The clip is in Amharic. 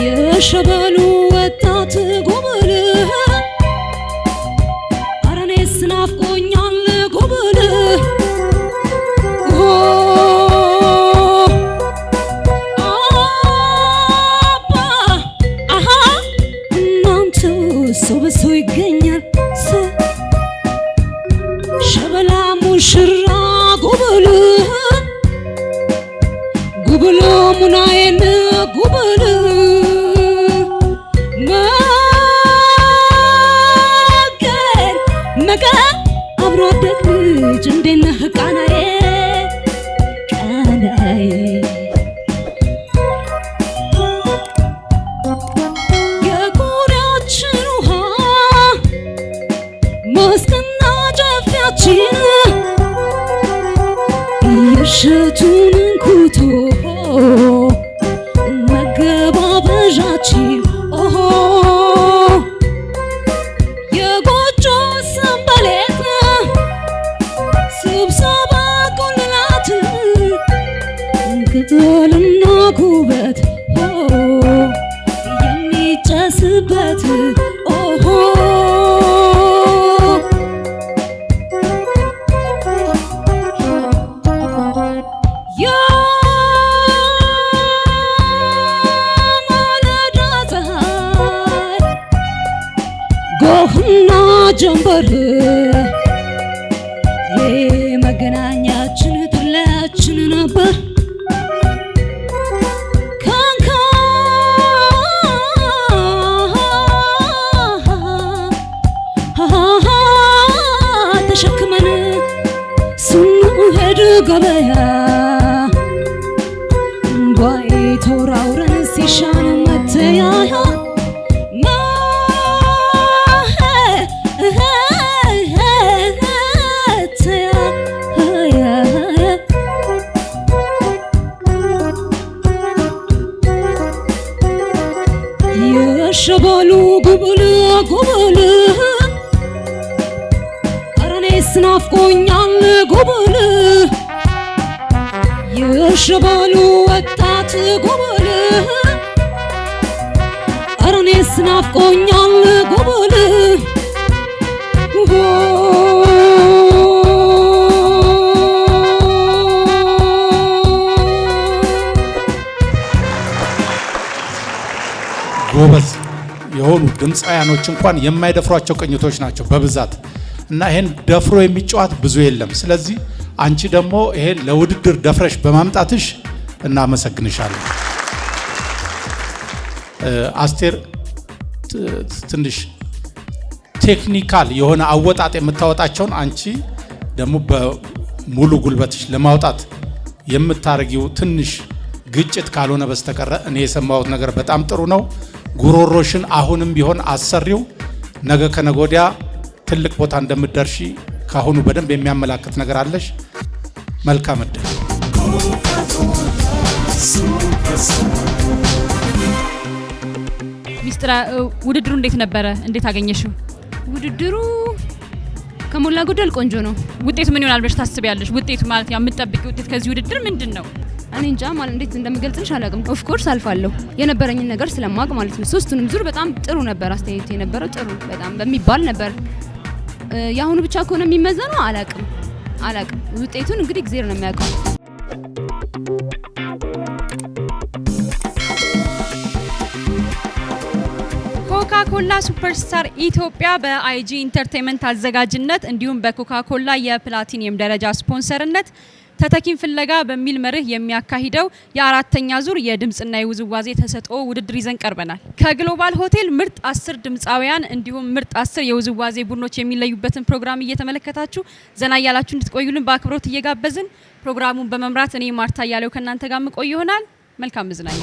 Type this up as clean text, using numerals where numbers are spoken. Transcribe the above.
የሸበሉ ወጣት ጉብል አረኔስ ናፍቆኛል ጉብል አባ አሃ እናንተ ሰው በሰው ይገኛል ሸበላ ሙሽራ ጉብል ጉብል ሙናዬን ጉብል አብሮ አደግ ልጅ እንዴት ነህ ቃናዬ ቃናዬ የቁሪያችን ውሃ መስክና ጨፊያችን የእሸቱን እንኩቶ መገባበዣችን ቅጠልና ኩበት የሚጨስበት የማለዳ ፀሐይ ጎህና ጀንበር የመገናኛችን ጥላችን ነበር ተሸክመን ስንሄድ ገበያ ባይ ተወራውረን ሲሻን መተያያ የሸበሉ ጉብል ጉብል አረኔስ ናፍቆኛል ጉብል የሸበሉ ወጣት ጉብል አረኔስ ናፍቆኛል ጉብል ጎበዝ የሆኑ ድምፃያኖች እንኳን የማይደፍሯቸው ቅኝቶች ናቸው በብዛት እና ይሄን ደፍሮ የሚጫወት ብዙ የለም። ስለዚህ አንቺ ደግሞ ይሄን ለውድድር ደፍረሽ በማምጣትሽ እናመሰግንሻለን። አስቴር ትንሽ ቴክኒካል የሆነ አወጣጥ የምታወጣቸውን አንቺ ደግሞ በሙሉ ጉልበትሽ ለማውጣት የምታረጊው ትንሽ ግጭት ካልሆነ በስተቀር እኔ የሰማሁት ነገር በጣም ጥሩ ነው። ጉሮሮሽን አሁንም ቢሆን አሰሪው ነገ ከነጎዲያ ትልቅ ቦታ እንደምትደርሺ ካሁኑ በደንብ የሚያመላክት ነገር አለሽ። መልካም እድል። ሚስጥራ ውድድሩ እንዴት ነበረ? እንዴት አገኘሽው? ውድድሩ ከሞላ ጎደል ቆንጆ ነው። ውጤቱ ምን ይሆናል ብለሽ ታስቢያለሽ? ውጤቱ ማለት የምትጠብቂው ውጤት ከዚህ ውድድር ምንድነው? እኔ እንጃ ማለት እንዴት እንደምገልጽልሽ አላውቅም። ኦፍ ኮርስ አልፋለሁ የነበረኝን ነገር ስለማቅ ማለት ነው። ሶስቱንም ዙር በጣም ጥሩ ነበር። አስተያየቱ የነበረው ጥሩ በጣም በሚባል ነበር። ያሁኑ ብቻ ከሆነ የሚመዘነው አላውቅም። ውጤቱን እንግዲህ እግዚአብሔር ነው የሚያውቀው። ኮካ-ኮላ ሱፐርስታር ኢትዮጵያ በአይጂ ኢንተርቴይንመንት አዘጋጅነት እንዲሁም በኮካ-ኮላ የፕላቲኒየም ደረጃ ስፖንሰርነት ተተኪን ፍለጋ በሚል መርህ የሚያካሂደው የአራተኛ ዙር የድምጽና የውዝዋዜ ተሰጥኦ ውድድር ይዘን ቀርበናል። ከግሎባል ሆቴል ምርጥ 10 ድምጻውያን እንዲሁም ምርጥ 10 የውዝዋዜ ቡድኖች የሚለዩበትን ፕሮግራም እየተመለከታችሁ ዘና ያላችሁ እንድትቆዩልን በአክብሮት እየጋበዝን ፕሮግራሙን በመምራት እኔ ማርታ ያለው ከናንተ ጋር መቆይ ይሆናል። መልካም መዝናኛ።